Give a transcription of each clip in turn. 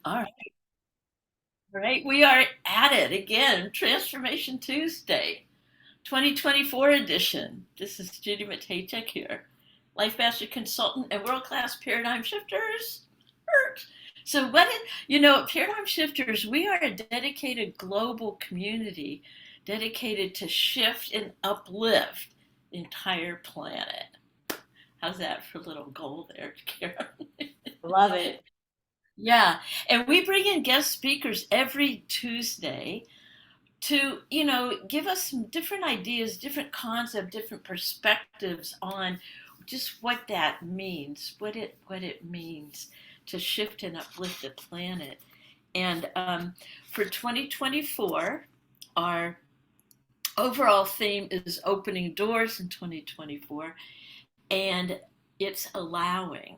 All right, all right. We are at it again. Transformation Tuesday, 2024 edition. This is Judy Matejcek here, life master consultant and world-class paradigm shifters. So paradigm shifters, we are a dedicated global community dedicated to shift and uplift the entire planet. How's that for a little goal there, Karen? Love it. Yeah, and we bring in guest speakers every Tuesday to, give us some different ideas, different concepts, different perspectives on just what that means, what it means to shift and uplift the planet. And for 2024, our overall theme is opening doors in 2024, and it's allowing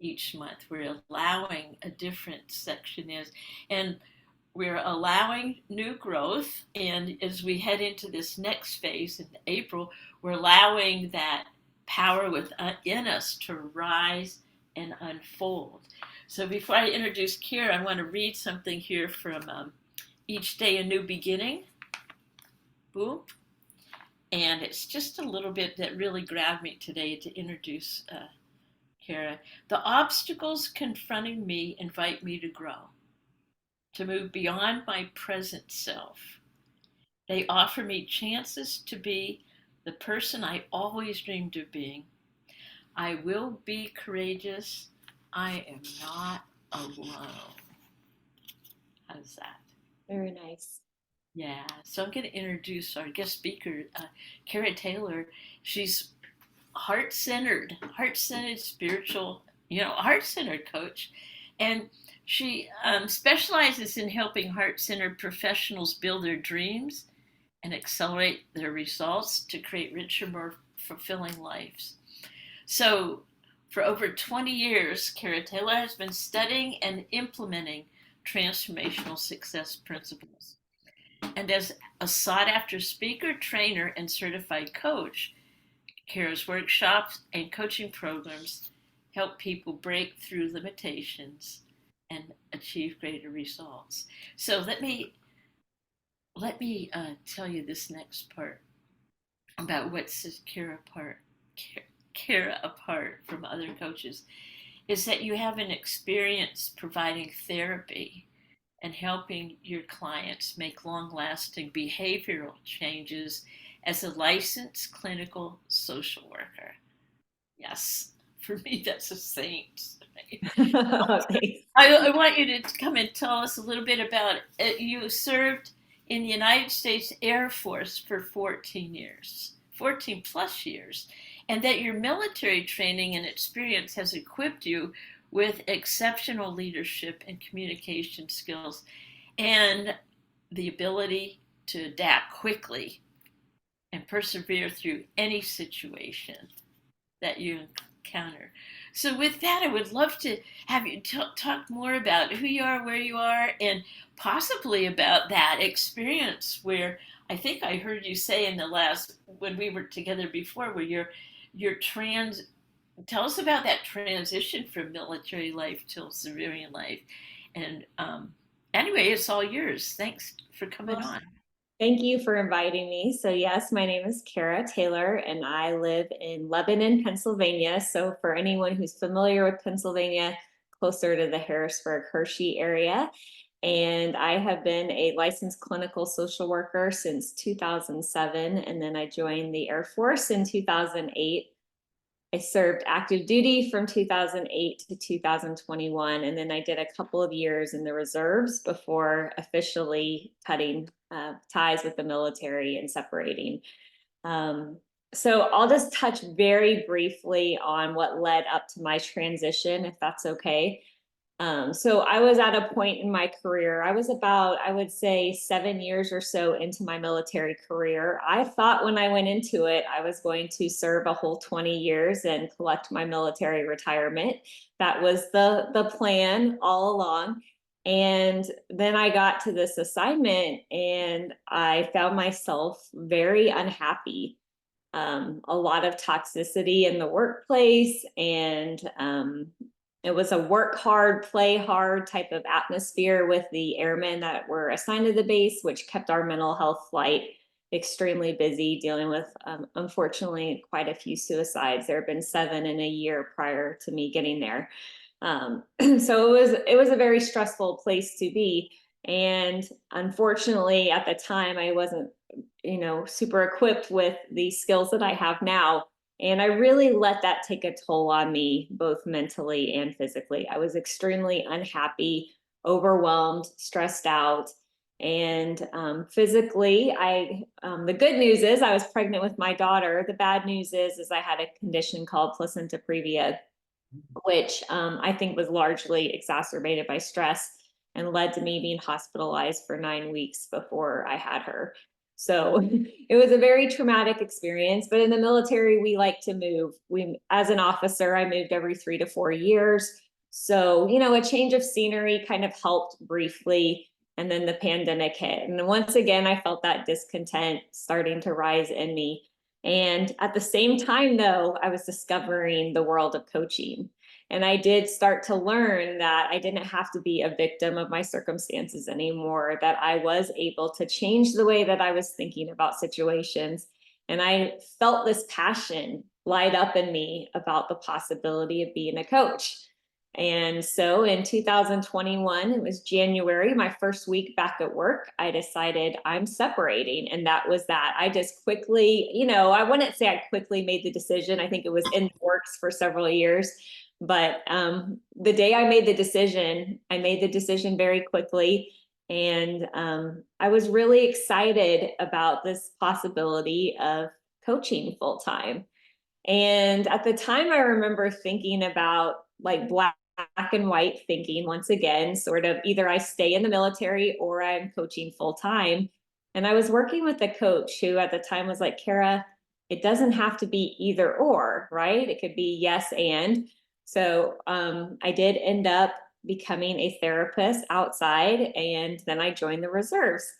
each month. We're allowing a different section is, and we're allowing new growth. And as we head into this next phase in April, we're allowing that power within us to rise and unfold. So before I introduce Kira, I want to read something here from Each Day a New Beginning. Boom. And it's just a little bit that really grabbed me today to introduce Kara. The obstacles confronting me invite me to grow, to move beyond my present self. They offer me chances to be the person I always dreamed of being. I will be courageous. I am not alone. How's that? Very nice. Yeah, so I'm going to introduce our guest speaker, Kara Taylor. She's heart-centered spiritual, heart-centered coach, and she specializes in helping heart-centered professionals build their dreams and accelerate their results to create richer, more fulfilling lives. So, for over 20 years, Kara Taylor has been studying and implementing transformational success principles. And as a sought after speaker, trainer, and certified coach, Kara's workshops and coaching programs help people break through limitations and achieve greater results. So let me tell you this next part about what sets Kara apart from other coaches is that you have an experience providing therapy and helping your clients make long-lasting behavioral changes as a licensed clinical social worker. Yes, for me, that's a saint. Thanks. I want you to come and tell us a little bit about it. You served in the United States Air Force for 14 years, 14 plus years, and that your military training and experience has equipped you with exceptional leadership and communication skills and the ability to adapt quickly and persevere through any situation that you encounter. So, with that, I would love to have you talk more about who you are, where you are, and possibly about that experience where I think I heard you say in the last, when we were together before, where you're trans. Tell us about that transition from military life to civilian life. And anyway, it's all yours. Thanks for coming Well, on. thank you for inviting me. So, yes, my name is Kara Taylor, and I live in Lebanon, Pennsylvania. So, for anyone who's familiar with Pennsylvania, closer to the Harrisburg, Hershey area. And I have been a licensed clinical social worker since 2007. And then I joined the Air Force in 2008. I served active duty from 2008 to 2021, and then I did a couple of years in the reserves before officially cutting ties with the military and separating. Um, so I'll just touch very briefly on what led up to my transition, if that's okay. So I was at a point in my career, I was about, I would say, 7 years or so into my military career. I thought when I went into it, I was going to serve a whole 20 years and collect my military retirement. That was the plan all along. And then I got to this assignment and I found myself very unhappy. A lot of toxicity in the workplace and It was a work hard, play hard type of atmosphere with the airmen that were assigned to the base, which kept our mental health flight extremely busy, dealing with, unfortunately, quite a few suicides. There have been 7 in a year prior to me getting there. So it was a very stressful place to be. And unfortunately, at the time, I wasn't, super equipped with the skills that I have now. And I really let that take a toll on me, both mentally and physically. I was extremely unhappy, overwhelmed, stressed out. And physically, the good news is I was pregnant with my daughter. The bad news is I had a condition called placenta previa, which I think was largely exacerbated by stress and led to me being hospitalized for 9 weeks before I had her. So it was a very traumatic experience. But in the military, we like to move. As an officer, I moved every 3 to 4 years. So, a change of scenery kind of helped briefly. And then the pandemic hit. And once again, I felt that discontent starting to rise in me. And at the same time, though, I was discovering the world of coaching. And I did start to learn that I didn't have to be a victim of my circumstances anymore, that I was able to change the way that I was thinking about situations. And I felt this passion light up in me about the possibility of being a coach. And so in 2021, it was January, my first week back at work, I decided I'm separating. And that was that. I just quickly, I wouldn't say I quickly made the decision. I think it was in the works for several years. But the day I made the decision very quickly. And I was really excited about this possibility of coaching full time. And at the time, I remember thinking about like black and white thinking once again, sort of either I stay in the military or I'm coaching full time. And I was working with a coach who at the time was like, Kara, it doesn't have to be either or, right? It could be yes and. So I did end up becoming a therapist outside, and then I joined the reserves.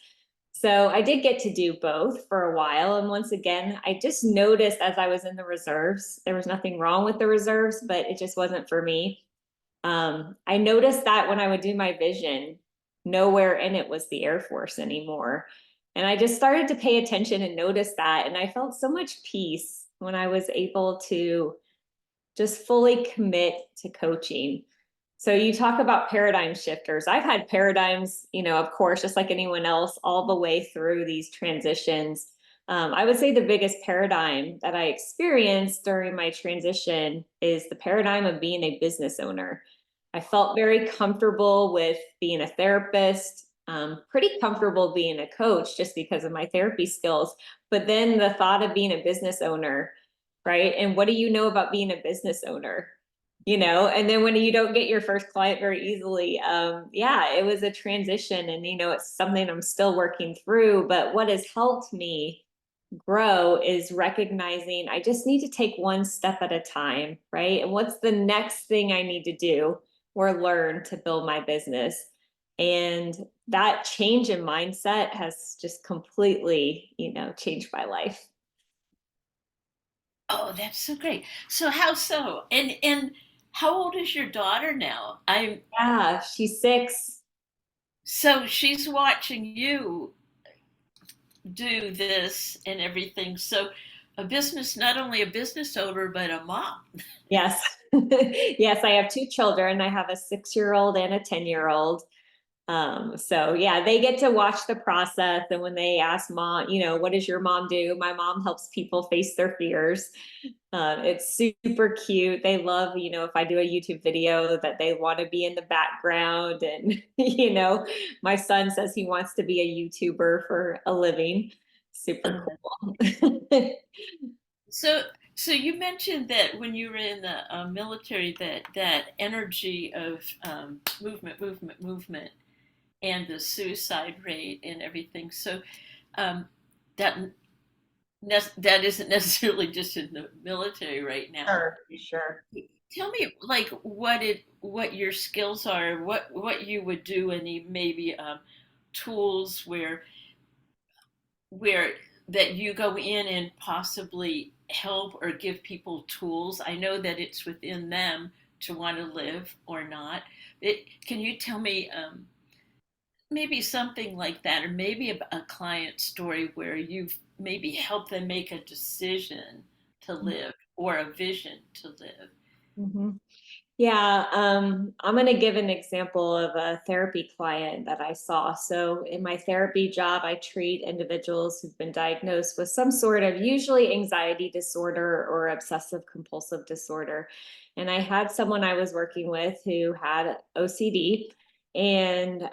So I did get to do both for a while. And once again, I just noticed as I was in the reserves, there was nothing wrong with the reserves, but it just wasn't for me. I noticed that when I would do my vision, nowhere in it was the Air Force anymore. And I just started to pay attention and notice that. And I felt so much peace when I was able to just fully commit to coaching. So you talk about paradigm shifters. I've had paradigms, of course, just like anyone else, all the way through these transitions. I would say the biggest paradigm that I experienced during my transition is the paradigm of being a business owner. I felt very comfortable with being a therapist, pretty comfortable being a coach just because of my therapy skills. But then the thought of being a business owner, right? And what do you know about being a business owner? And then when you don't get your first client very easily, yeah, it was a transition, and it's something I'm still working through. But what has helped me grow is recognizing I just need to take one step at a time, right? And what's the next thing I need to do or learn to build my business? And that change in mindset has just completely, changed my life. Oh, that's so great. So how so? And how old is your daughter now? I'm Yeah, she's 6. so she's watching you do this and everything. So a business, not only a business owner, but a mom. Yes. Yes, I have 2 children. I have a 6-year-old and a 10-year-old. So yeah, they get to watch the process. And when they ask mom, what does your mom do? My mom helps people face their fears. It's super cute. They love, if I do a YouTube video that they want to be in the background. And, my son says he wants to be a YouTuber for a living. Super cool. So, so you mentioned that when you were in the military, that energy of movement, and the suicide rate and everything. So, um, that that isn't necessarily just in the military right now. Sure, sure. Tell me, like, what your skills are, what you would do, any maybe tools where that you go in and possibly help or give people tools. I know that it's within them to want to live or not. Can you tell me maybe something like that, or maybe a client story where you've maybe helped them make a decision to live or a vision to live? Mhm. Yeah, I'm going to give an example of a therapy client that I saw. So, in my therapy job, I treat individuals who've been diagnosed with some sort of usually anxiety disorder or obsessive compulsive disorder. And I had someone I was working with who had OCD. And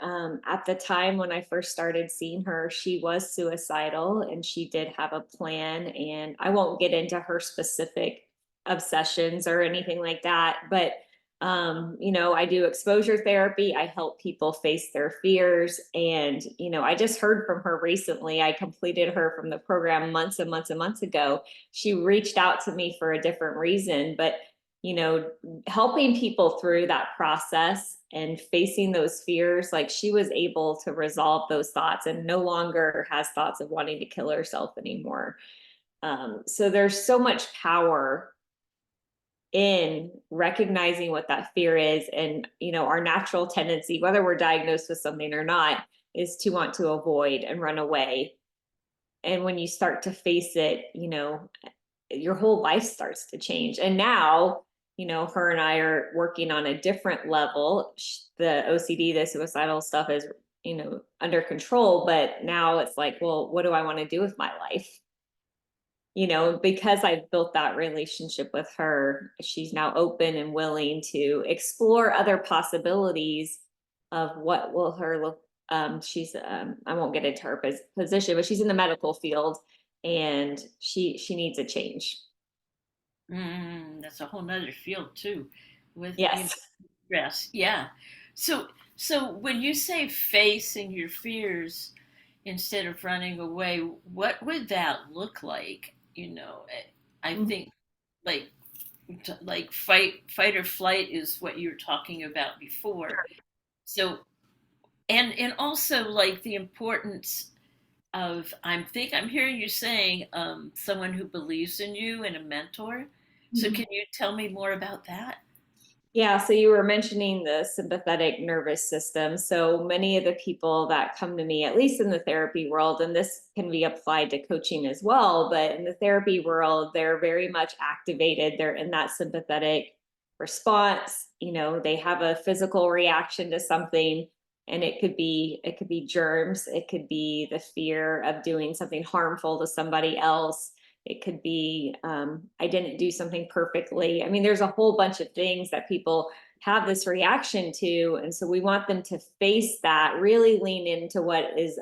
at the time when I first started seeing her, she was suicidal and she did have a plan. And I won't get into her specific obsessions or anything like that, but I do exposure therapy. I help people face their fears. And, I just heard from her recently. I completed her from the program months and months and months ago. She reached out to me for a different reason, but, you know, helping people through that process and facing those fears, like she was able to resolve those thoughts and no longer has thoughts of wanting to kill herself anymore. So there's so much power in recognizing what that fear is, and our natural tendency, whether we're diagnosed with something or not, is to want to avoid and run away. And when you start to face it, your whole life starts to change. And now, her and I are working on a different level. The OCD, the suicidal stuff is under control, but now it's like, well, what do I want to do with my life? Because I've built that relationship with her, she's now open and willing to explore other possibilities of what will her look. She's I won't get into her position, but she's in the medical field and she needs a change. That's a whole nother field too, with Yes. stress. Yeah. So so when you say facing your fears instead of running away, what would that look like? I Mhm. think like like fight or flight is what you were talking about before. So and also like the importance of I'm hearing you saying someone who believes in you and a mentor. So Mhm. can you tell me more about that? Yeah, so you were mentioning the sympathetic nervous system. So many of the people that come to me, at least in the therapy world, and this can be applied to coaching as well, but in the therapy world, they're very much activated. They're in that sympathetic response. They have a physical reaction to something, and it could be germs, it could be the fear of doing something harmful to somebody else, it could be, I didn't do something perfectly. I mean, there's a whole bunch of things that people have this reaction to. And so we want them to face that, really lean into what is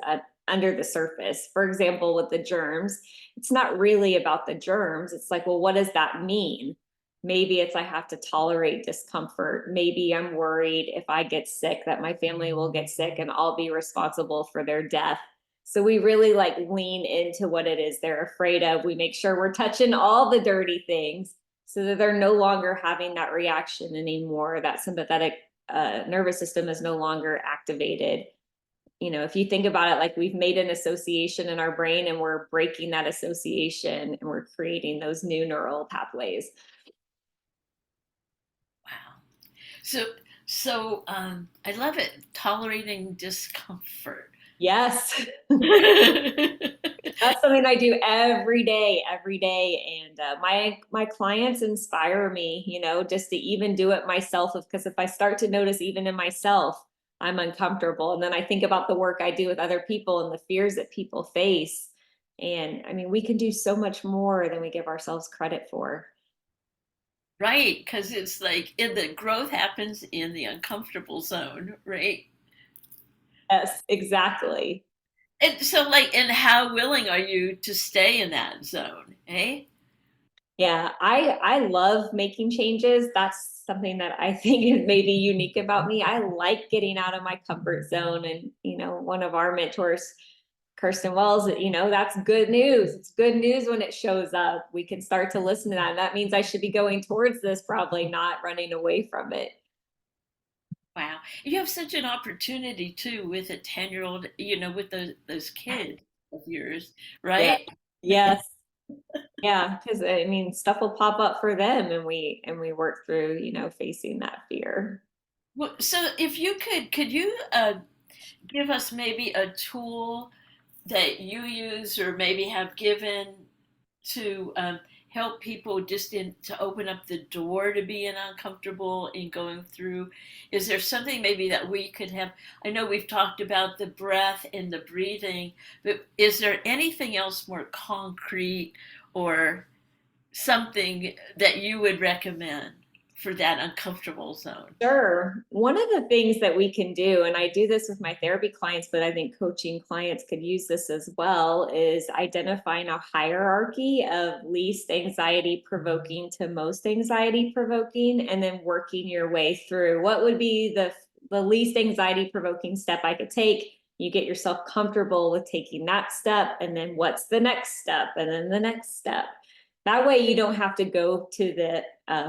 under the surface. For example, with the germs, it's not really about the germs. It's like, well, what does that mean? Maybe it's I have to tolerate discomfort. Maybe I'm worried if I get sick that my family will get sick and I'll be responsible for their death. So we really like lean into what it is they're afraid of. We make sure we're touching all the dirty things so that they're no longer having that reaction anymore. That sympathetic nervous system is no longer activated. If you think about it, like we've made an association in our brain and we're breaking that association and we're creating those new neural pathways. Wow. So so I love it. Tolerating discomfort. Yes. Wow. That's something I do every day, and my clients inspire me. Just to even do it myself. Because if I start to notice even in myself, I'm uncomfortable, and then I think about the work I do with other people and the fears that people face. And I mean, we can do so much more than we give ourselves credit for. Right, because it's like the growth happens in the uncomfortable zone, right? Yes, exactly. And so, like, and how willing are you to stay in that zone, eh? Yeah, I love making changes. That's something that I think is maybe unique about me. I like getting out of my comfort zone. And, one of our mentors, Kirsten Wells, that's good news. It's good news when it shows up. We can start to listen to that. And that means I should be going towards this, probably not running away from it. Wow, you have such an opportunity too with a 10-year-old, with those kids of yours, Yeah. right? Yes. Yeah, because I mean, stuff will pop up for them, and we work through, facing that fear. Well, so if you could you give us maybe a tool that you use or maybe have given to help people just to open up the door to being uncomfortable in going through? Is there something maybe that we could have? I know we've talked about the breath and the breathing, but is there anything else more concrete or something that you would recommend for that uncomfortable zone? Sure. One of the things that we can do, and I do this with my therapy clients, but I think coaching clients could use this as well, is identifying a hierarchy of least anxiety provoking to most anxiety provoking, and then working your way through what would be the least anxiety provoking step I could take. You get yourself comfortable with taking that step, and then what's the next step, and then the next step. That way, you don't have to go to the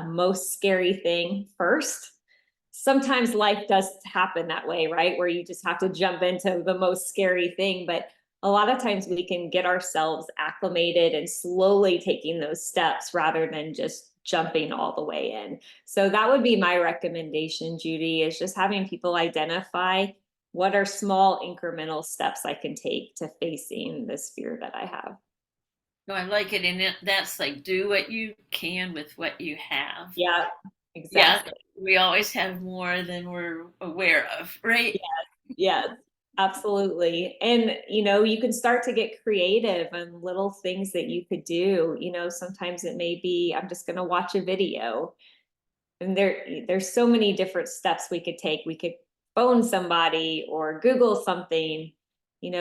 most scary thing first. Sometimes life does happen that way, right? Where you just have to jump into the most scary thing. But a lot of times we can get ourselves acclimated and slowly taking those steps rather than just jumping all the way in. So that would be my recommendation, Judy, is just having people identify what are small incremental steps I can take to facing this fear that I have. No, I like it, and that's like do what you can with what you have. Yeah, Yeah, exactly. we always have more than we're aware of, right? Yes, absolutely. And, you can start to get creative on little things that you could do. Sometimes it may be, I'm just going to watch a video. And there's so many different steps we could take. We could phone somebody or Google something,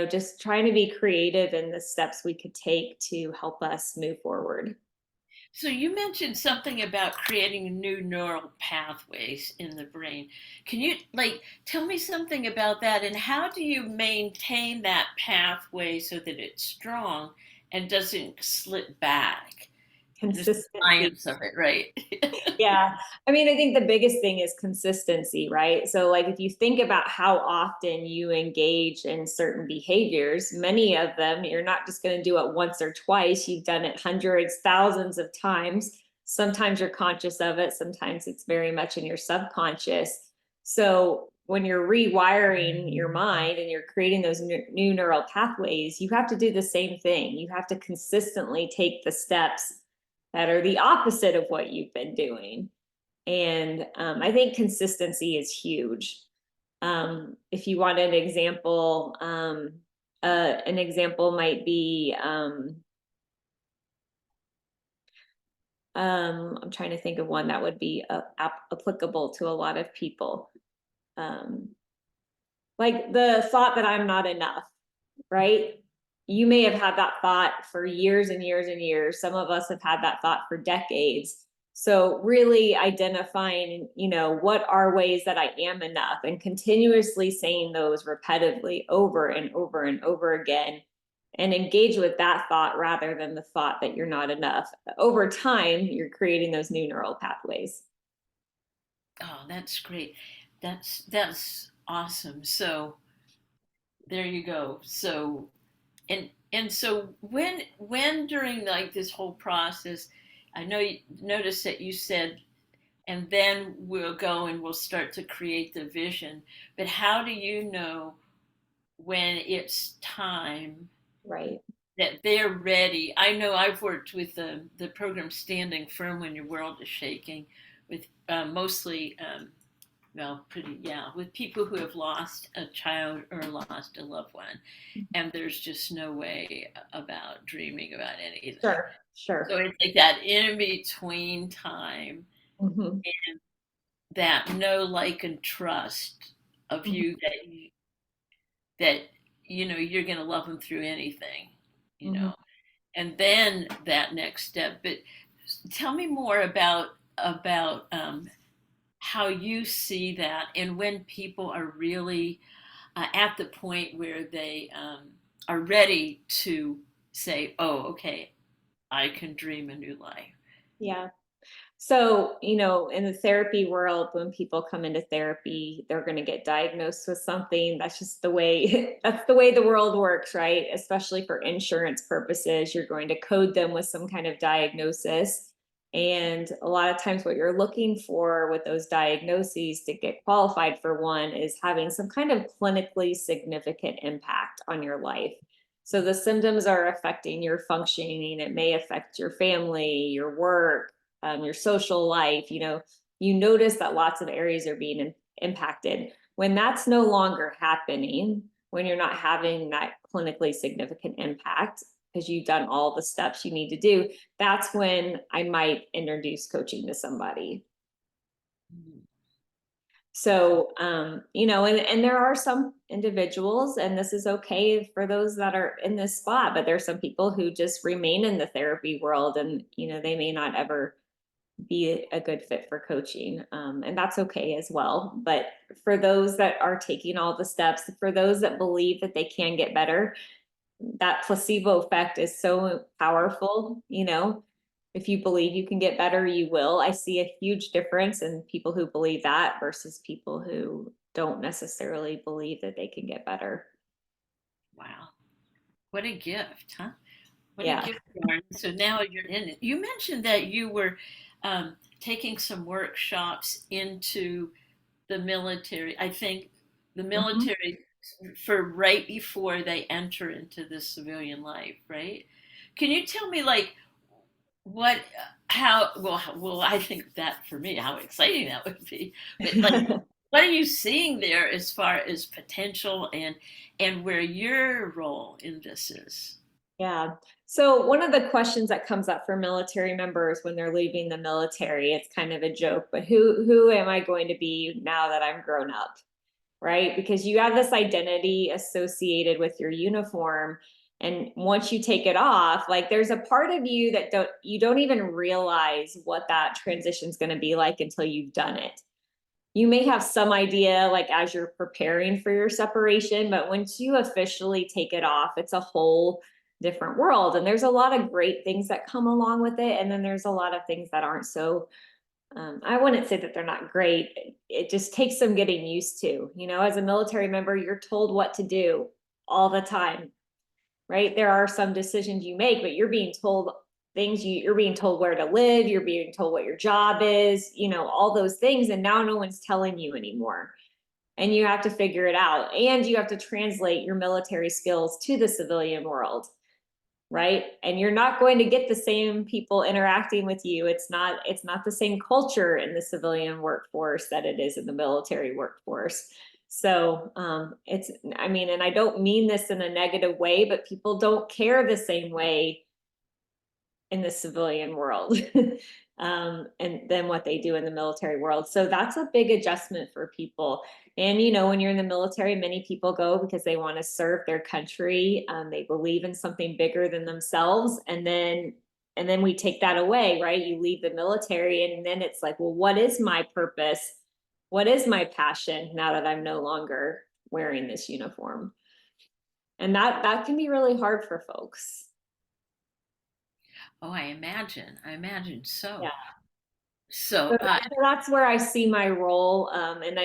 just trying to be creative in the steps we could take to help us move forward. So you mentioned something about creating new neural pathways in the brain. Can you like tell me something about that and how do you maintain that pathway so that it's strong and doesn't slip back? Just the Consistency. science of it, right? Yeah. I mean, I think the biggest thing is consistency, right? So, like, if you think about how often you engage in certain behaviors, many of them, you're not just going to do it once or twice. You've done it hundreds, thousands of times. Sometimes you're conscious of it, sometimes it's very much in your subconscious. So, when you're rewiring your mind and you're creating those new neural pathways, you have to do the same thing. You have to consistently take the steps that are the opposite of what you've been doing. And I think consistency is huge. If you want an example might be I'm trying to think of one that would be applicable to a lot of people. Um, like the thought that I'm not enough, right? You may have had that thought for years and years and years. Some of us have had that thought for decades. So really identifying, what are ways that I am enough and continuously saying those repetitively over and over and over again and engage with that thought rather than the thought that you're not enough. Over time, you're creating those new neural pathways. Oh, that's great. That's awesome. So there you go. So and so when during like this whole process, I know you notice that you said and then we'll go and we'll start to create the vision. But how do you know when it's time Right. that they're ready? I know I've worked with the program Standing Firm When Your World is Shaking with mostly, well, pretty, yeah, with people who have lost a child or lost a loved one. And there's just no way about dreaming about anything. Sure. Sure. So it's like that in between time, Hmm. that know, like, and trust of Hmm. you that you're going to love them through anything, you Hmm. know, and then that next step. But tell me more about how you see that and when people are really at the point where they are ready to say, "Oh, okay, I can dream a new life." Yeah. So, in the therapy world, when people come into therapy, they're going to get diagnosed with something. That's just the way that's the way the world works, right? Especially for insurance purposes, you're going to code them with some kind of diagnosis. And a lot of times what you're looking for with those diagnoses to get qualified for one is having some kind of clinically significant impact on your life. So the symptoms are affecting your functioning. It may affect your family, your work, your social life. You notice that lots of areas are being impacted. When that's no longer happening, when you're not having that clinically significant impact because you've done all the steps you need to do, that's when I might introduce coaching to somebody. Mm. So, and there are some individuals, and this is okay for those that are in this spot, but there's some people who just remain in the therapy world, and they may not ever be a good fit for coaching. And that's okay as well. But for those that are taking all the steps, for those that believe that they can get better, that placebo effect is so powerful. If you believe you can get better, you will. I see a huge difference in people who believe that versus people who don't necessarily believe that they can get better. Wow. What a gift, huh? What a Yeah. gift, Lauren. So now you're in it. You mentioned that you were taking some workshops into the military. I think the Mhm. military for right before they enter into the civilian life, right? Can you tell me, like, what, how, well, I think that for me, how exciting that would be. But like, what are you seeing there as far as potential and where your role in this is? Yeah. So one of the questions that comes up for military members when they're leaving the military, it's kind of a joke, but who am I going to be now that I'm grown up? Right? Because you have this identity associated with your uniform. And once you take it off, like there's a part of you that you don't even realize what that transition is going to be like until you've done it. You may have some idea like as you're preparing for your separation, but once you officially take it off, it's a whole different world. And there's a lot of great things that come along with it. And then there's a lot of things that aren't so, I wouldn't say that they're not great. It just takes some getting used to. As a military member, you're told what to do all the time, right? There are some decisions you make, but you're being told you're being told where to live, you're being told what your job is, all those things. And now no one's telling you anymore. And you have to figure it out. And you have to translate your military skills to the civilian world, right? And you're not going to get the same people interacting with you. It's not the same culture in the civilian workforce that it is in the military workforce. So it's, I mean, and I don't mean this in a negative way, but people don't care the same way in the civilian world and then what they do in the military world. So that's a big adjustment for people. And when you're in the military, many people go because they want to serve their country. They believe in something bigger than themselves, and then we take that away, right? You leave the military, and then it's like, well, what is my purpose? What is my passion now that I'm no longer wearing this uniform? And that can be really hard for folks. Oh, I imagine. I imagine Yeah. so. So So, that's where I see my role. And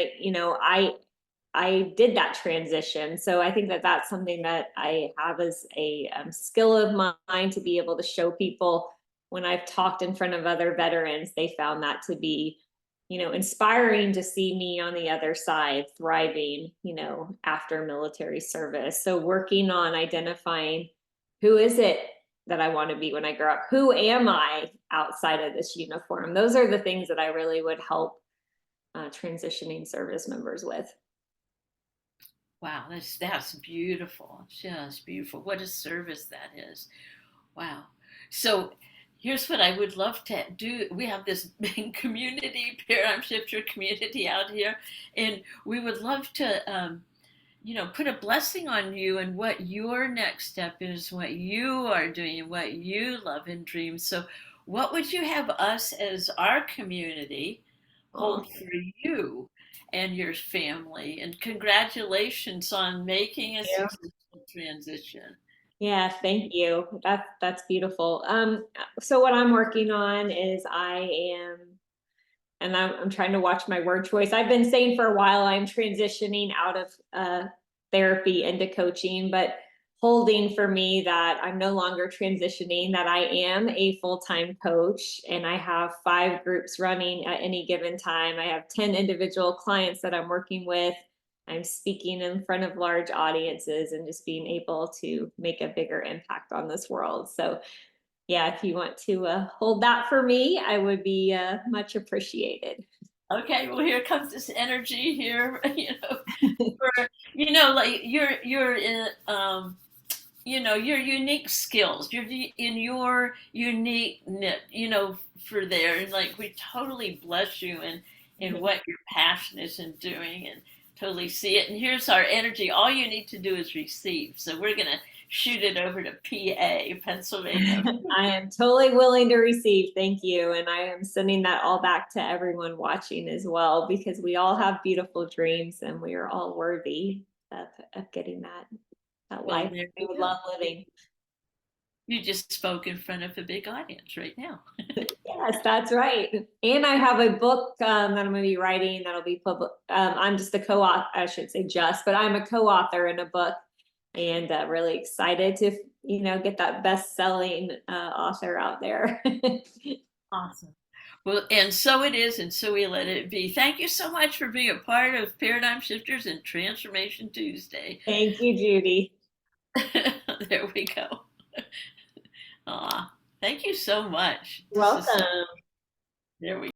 I did that transition. So I think that that's something that I have as a skill of mine to be able to show people when I've talked in front of other veterans, they found that to be, inspiring to see me on the other side thriving, after military service. So working on identifying who is it that I want to be when I grow up? Who am I outside of this uniform? Those are the things that I really would help transitioning service members with. wow, that's beautiful. Just beautiful. What a service that is. Wow. So here's what I would love to do. We have this big community, paradigm shifter community out here, and we would love to, put a blessing on you and what your next step is, what you are doing, and what you love and dream. So, what would you have us as our community Oh, hold for you and your family? And congratulations on making a yeah. successful transition. Yeah, thank you. That's beautiful. So what I'm working on is I am and I'm trying to watch my word choice. I've been saying for a while I'm transitioning out of therapy into coaching, but holding for me that I'm no longer transitioning, that I am a full-time coach and I have 5 groups running at any given time. I have 10 individual clients that I'm working with. I'm speaking in front of large audiences and just being able to make a bigger impact on this world. So yeah, if you want to hold that for me, I would be much appreciated. Okay, well, here comes this energy here, for, like you're in, your unique skills, you're in your unique knit, for there. And like, we totally bless you in what your passion is in doing, and totally see it. And here's our energy. All you need to do is receive. So we're going to shoot it over to PA, Pennsylvania. I am totally willing to receive. Thank you. And I am sending that all back to everyone watching as well, because we all have beautiful dreams and we are all worthy of getting that Well, life there we you would go. love living. You just spoke in front of a big audience right now. Yes, that's right. And I have a book that I'm going to be writing that'll be public. I'm just a co-author, I should say just, but I'm a co-author in a book, and really excited to, get that best-selling author out there. Awesome. Well, and so it is, and so we let it be. Thank you so much for being a part of Paradigm Shifters and Transformation Tuesday. Thank you, Judy. There we go. Aw, thank you so much. This is so, Welcome. there we